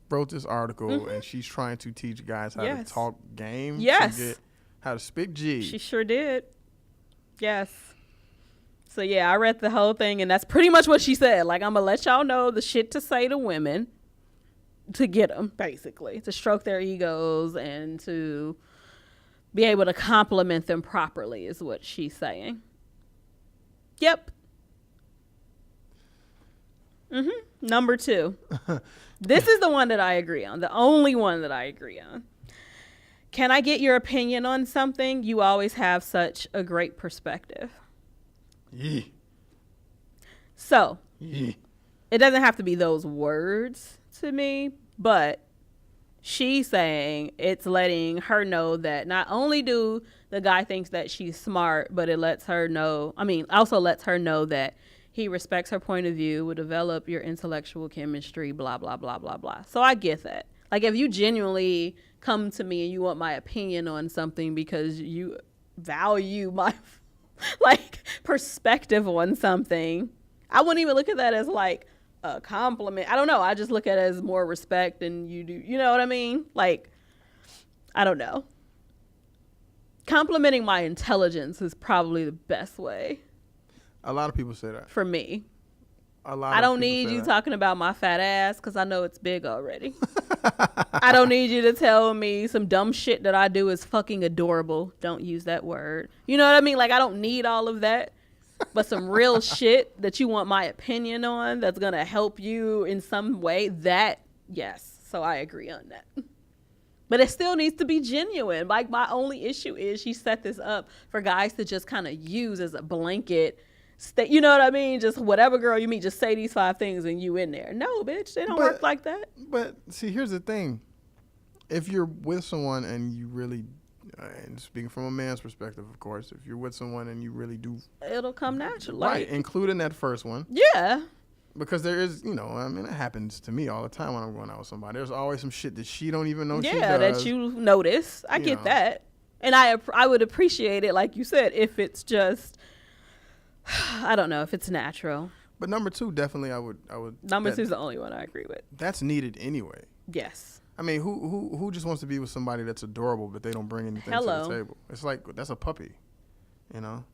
S3: wrote this article and she's trying to teach guys how to talk game.
S2: Yes.
S3: To get how to speak G.
S2: She sure did. Yes. So yeah, I read the whole thing, and that's pretty much what she said. Like, I'm gonna let y'all know the shit to say to women to get them, basically, to stroke their egos and to be able to compliment them properly is what she's saying. Yep. Number 2. This is the one that I agree on. The only one that I agree on. Can I get your opinion on something? You always have such a great perspective.
S3: Yeah.
S2: So, it doesn't have to be those words to me, but she's saying it's letting her know that not only do the guy thinks that she's smart, but it lets her know, also lets her know that he respects her point of view, will develop your intellectual chemistry, blah, blah, blah, blah, blah. So I get that. Like, if you genuinely come to me and you want my opinion on something because you value my perspective on something, I wouldn't even look at that as like a compliment. I don't know. I just look at it as more respect than you do. You know what I mean? Like, I don't know. Complimenting my intelligence is probably the best way.
S3: A lot of people say that.
S2: For me.
S3: I
S2: don't need you talking about my fat ass because I know it's big already. I don't need you to tell me some dumb shit that I do is fucking adorable. Don't use that word. You know what I mean? Like, I don't need all of that. But some real shit that you want my opinion on that's going to help you in some way, that, yes. So I agree on that. But it still needs to be genuine. Like, my only issue is she set this up for guys to just kind of use as a blanket. You know what I mean? Just whatever girl you meet, just say these 5 things and you in there. No, bitch, they don't work like that.
S3: But see, here's the thing. If you're with someone and you really And speaking from a man's perspective, of course, if you're with someone and you really do,
S2: it'll come naturally.
S3: right, including that first one.
S2: Yeah.
S3: Because there is, I mean, it happens to me all the time when I'm going out with somebody. There's always some shit that she don't even know she does.
S2: Yeah, that you notice. I get that. And I would appreciate it, like you said, if it's just, I don't know, if it's natural.
S3: But number 2, definitely I would.
S2: Number 2 is the only one I agree with.
S3: That's needed anyway.
S2: Yes.
S3: I mean, who just wants to be with somebody that's adorable but they don't bring anything to the table? It's like, that's a puppy, You're not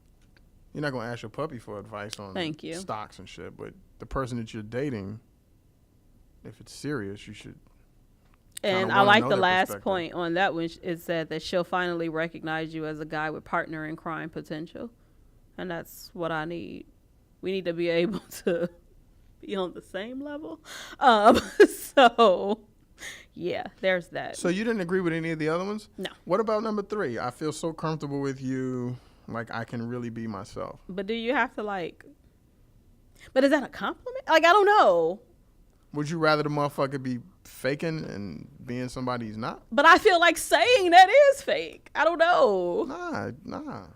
S3: going to ask your puppy for advice on stocks and shit, but the person that you're dating, if it's serious, you should.
S2: And I like the last point on that one. It said that she'll finally recognize you as a guy with partner in crime potential. And that's what I need. We need to be able to be on the same level. So, yeah, there's that.
S3: So you didn't agree with any of the other ones?
S2: No.
S3: What about number 3? I feel so comfortable with you, like I can really be myself.
S2: But do you have to but is that a compliment? I don't know.
S3: Would you rather the motherfucker be faking and being somebody he's not?
S2: But I feel like saying that is fake. I don't know.
S3: Nah.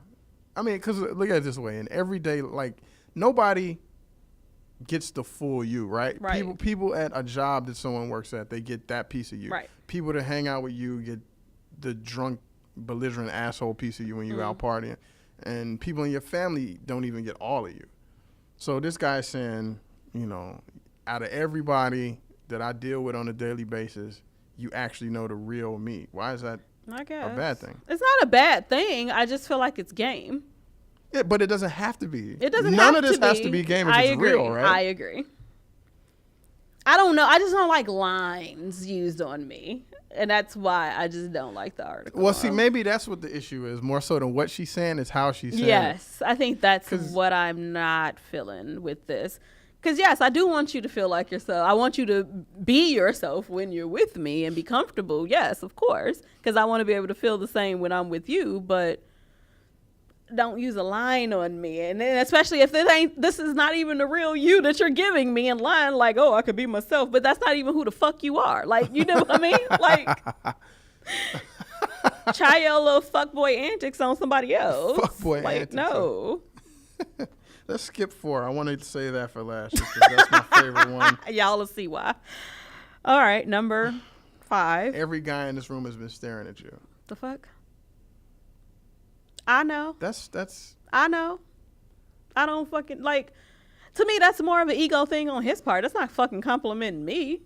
S3: I mean, because look at it this way. In everyday, nobody gets the full you, right? People at a job that someone works at, they get that piece of you.
S2: Right.
S3: People that hang out with you get the drunk, belligerent asshole piece of you when you're out partying. And people in your family don't even get all of you. So this guy's saying, out of everybody that I deal with on a daily basis, you actually know the real me. Why is that
S2: I guess
S3: a bad thing?
S2: It's not a bad thing. I just feel like it's game.
S3: Yeah, but it doesn't have to be.
S2: It doesn't
S3: None
S2: have
S3: of this
S2: to be.
S3: has to be game if it's real, right?
S2: I agree. I don't know. I just don't like lines used on me. And that's why I just don't like the article.
S3: Well, see, maybe that's what the issue is. More so than what she's saying is how she's saying it.
S2: Yes, I think that's what I'm not feeling with this. Because, yes, I do want you to feel like yourself. I want you to be yourself when you're with me and be comfortable. Yes, of course. Because I want to be able to feel the same when I'm with you. But don't use a line on me. And then especially if this is not even the real you that you're giving me and lying like, oh, I could be myself. But that's not even who the fuck you are. You know what I mean? Try your little fuckboy antics on somebody else.
S3: Fuckboy antics.
S2: No.
S3: Let's skip 4. I wanted to say that for last because that's my favorite one.
S2: Y'all will see why. All right, number 5.
S3: Every guy in this room has been staring at you.
S2: The fuck? I know.
S3: That's.
S2: I know. I don't fucking to me, that's more of an ego thing on his part. That's not fucking complimenting me.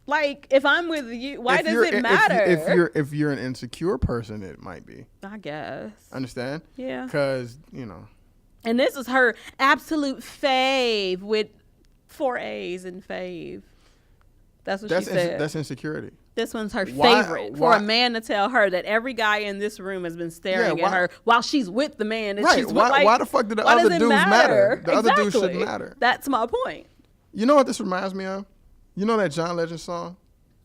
S2: If I'm with you, why does it matter?
S3: If you're an insecure person, it might be.
S2: I guess.
S3: Understand?
S2: Yeah.
S3: Because,
S2: And this is her absolute fave with 4 A's in fave. That's what she said.
S3: That's insecurity.
S2: This one's her favorite for a man to tell her that every guy in this room has been staring at her while she's with the man that she's with.
S3: Why the fuck do the other dudes matter? The other dudes shouldn't matter.
S2: That's my point.
S3: You know what this reminds me of? You know that John Legend song?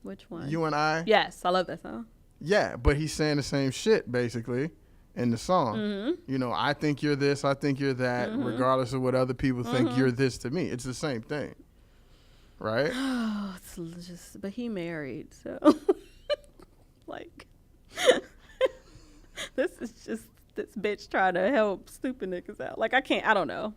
S2: Which one?
S3: You and I?
S2: Yes, I love that song.
S3: Yeah, but he's saying the same shit, basically, in the song. Mm-hmm. I think you're this, I think you're that, regardless of what other people think you're this to me. It's the same thing. Right?
S2: Oh, it's just, but he married, so this is just this bitch trying to help stupid niggas out. I don't know.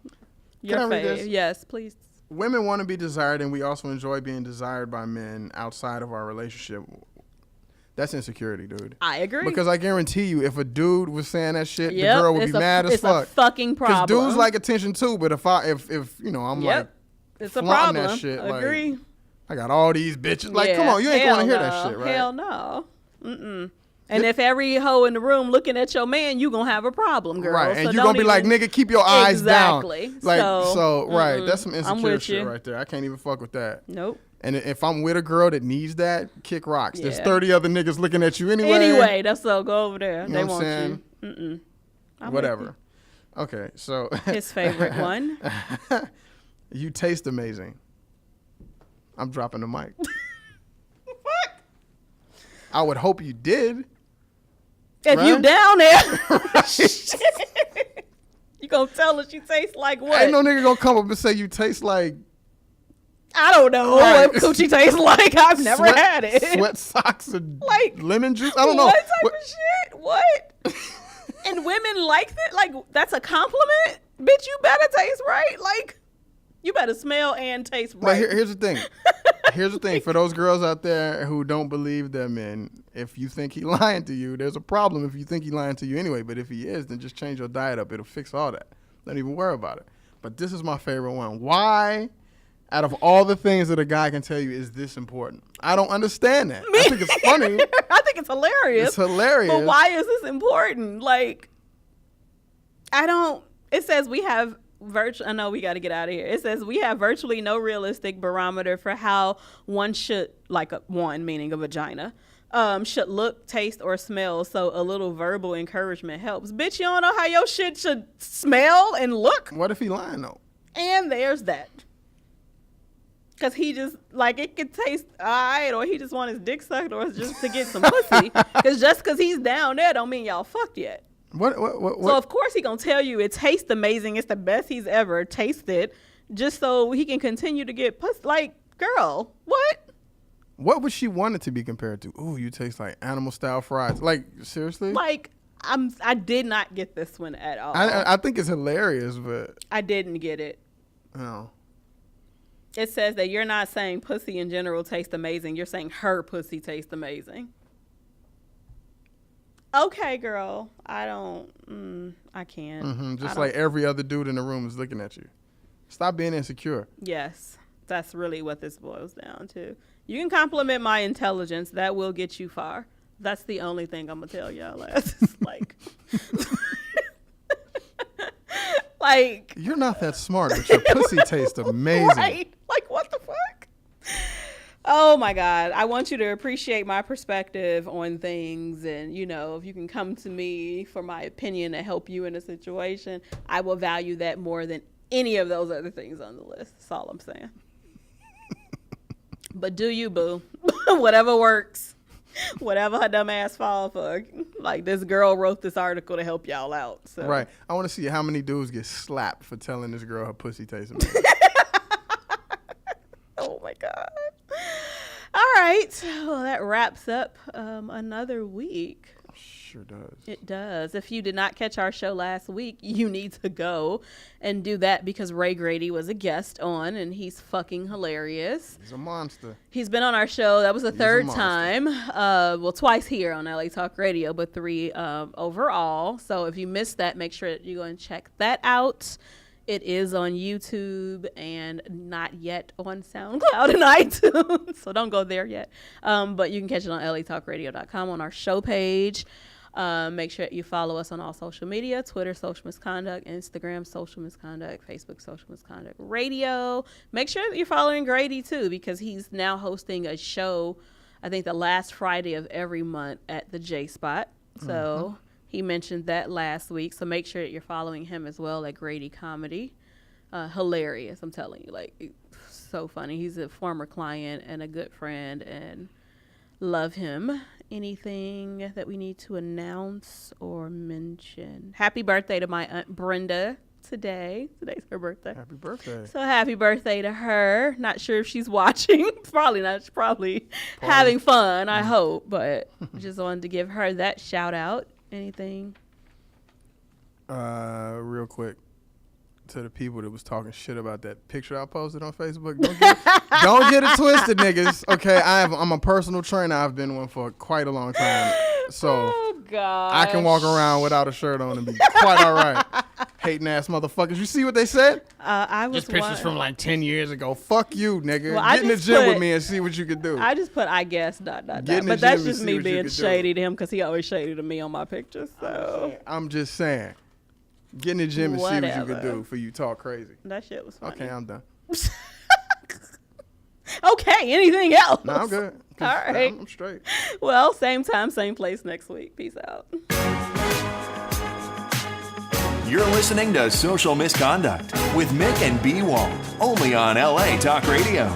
S3: Can I read this?
S2: Yes, please.
S3: Women want to be desired, and we also enjoy being desired by men outside of our relationship. That's insecurity, dude.
S2: I agree.
S3: Because I guarantee you, if a dude was saying that shit, the girl would be mad as fuck.
S2: It's a fucking problem.
S3: Because dudes like attention too, but if I'm
S2: it's a problem.
S3: That shit,
S2: agree.
S3: I got all these bitches. Come on, you ain't going to hear that shit, right?
S2: Hell no. Mm-mm. And if every hoe in the room looking at your man, you going to have a problem, girl.
S3: Right, and
S2: so
S3: you going to be like, nigga, keep your eyes down.
S2: Exactly.
S3: Right, that's some insecure shit right there. I can't even fuck with that.
S2: Nope.
S3: And if I'm with a girl that needs that, kick rocks. There's 30 other niggas looking at you anyway.
S2: That's so go over there.
S3: You
S2: they
S3: know what
S2: want
S3: I'm
S2: you. Mm-mm.
S3: Whatever. Okay, so.
S2: His favorite one.
S3: You taste amazing. I'm dropping the mic.
S2: Fuck.
S3: I would hope you did.
S2: If you down there. You gonna tell her she tastes like what?
S3: Ain't no nigga gonna come up and say you taste like
S2: I don't know
S3: Right.
S2: what coochie tastes like. I've never had it.
S3: Sweat socks and
S2: Like,
S3: lemon juice. I don't know.
S2: What type of shit? What? And women like that? Like, that's a compliment? Bitch, you better taste right. Like, you better smell and taste
S3: But
S2: right.
S3: here's the thing. Here's the thing. For those girls out there who don't believe their men, if you think he lying to you, there's a problem if you think he lying to you anyway. But if he is, then just change your diet up. It'll fix all that. Don't even worry about it. But this is my favorite one. Why, out of all the things that a guy can tell you, is this important? I don't understand that. I think it's funny.
S2: I think it's hilarious.
S3: It's hilarious.
S2: But why is this important? Like, it says we have I know we got to get out of here. It says we have virtually no realistic barometer for how one should, one meaning a vagina, should look, taste, or smell. So a little verbal encouragement helps. Bitch, you don't know how your shit should smell and look?
S3: What if he lying though?
S2: And there's that. Because he just, it could taste all right, or he just want his dick sucked, or it's just to get some pussy. Because just because he's down there don't mean y'all fucked yet.
S3: What?
S2: So, of course, he going to tell you it tastes amazing. It's the best he's ever tasted, just so he can continue to get pussy. Like, girl, what?
S3: What would she want it to be compared to? Ooh, you taste like animal-style fries. Like, seriously?
S2: Like, I did not get this one at all.
S3: I think it's hilarious, but...
S2: I didn't get it.
S3: Oh.
S2: It says that you're not saying pussy in general tastes amazing. You're saying her pussy tastes amazing. Okay, girl. I can't.
S3: Mm-hmm. Just like every other dude in the room is looking at you. Stop being insecure.
S2: Yes. That's really what this boils down to. You can compliment my intelligence. That will get you far. That's the only thing I'm going to tell y'all. Like,
S3: you're not that smart, but your pussy tastes amazing.
S2: Right? Like, what the fuck? Oh my God. I want you to appreciate my perspective on things. And, if you can come to me for my opinion to help you in a situation, I will value that more than any of those other things on the list. That's all I'm saying. But do you, boo. Whatever works. Whatever her dumb ass fall for. Like, this girl wrote this article to help y'all out. So.
S3: Right. I want to see how many dudes get slapped for telling this girl her pussy tastes amazing.
S2: Oh my God. All right. Well, that wraps up another week.
S3: Sure does.
S2: It does. If you did not catch our show last week, you need to go and do that because Ray Grady was a guest on and he's fucking hilarious.
S3: He's a monster.
S2: He's been on our show. That was the third time. Twice here on LA Talk Radio, but 3 overall. So if you missed that, make sure that you go and check that out. It is on YouTube and not yet on SoundCloud and iTunes. So don't go there yet. But you can catch it on latalkradio.com on our show page. Make sure you follow us on all social media, Twitter, Social Misconduct, Instagram, Social Misconduct, Facebook, Social Misconduct Radio. Make sure that you're following Grady, too, because he's now hosting a show, I think the last Friday of every month at the J Spot. So he mentioned that last week. So make sure that you're following him as well at Grady Comedy. Hilarious, I'm telling you. Like, so funny. He's a former client and a good friend and love him. Anything that we need to announce or mention? Happy birthday to my Aunt Brenda today. Today's her birthday.
S3: Happy birthday.
S2: So happy birthday to her. Not sure if she's watching. Probably not. She's probably having fun, I hope. But just wanted to give her that shout out. Anything?
S3: Real quick. To the people that was talking shit about that picture I posted on Facebook. Don't get it twisted, niggas. Okay, I'm a personal trainer. I've been one for quite a long time. So I can walk around without a shirt on and be quite all right. Hating ass motherfuckers. You see what they said?
S2: I was
S3: just pictures from like 10 years ago. Fuck you, nigga.
S2: Well,
S3: Get in the gym with me and see what you can do.
S2: I just put I guess ... But that's just me being shady to him because he always shady to me on my pictures. So
S3: I'm just saying. Get in the gym and see what you can do for you talk crazy.
S2: That shit was funny.
S3: Okay, I'm done.
S2: Okay, anything else?
S3: No, I'm good.
S2: All right.
S3: I'm straight.
S2: Well, same time, same place next week. Peace out.
S1: You're listening to Social Misconduct with Mik and B. Walt, only on LA Talk Radio.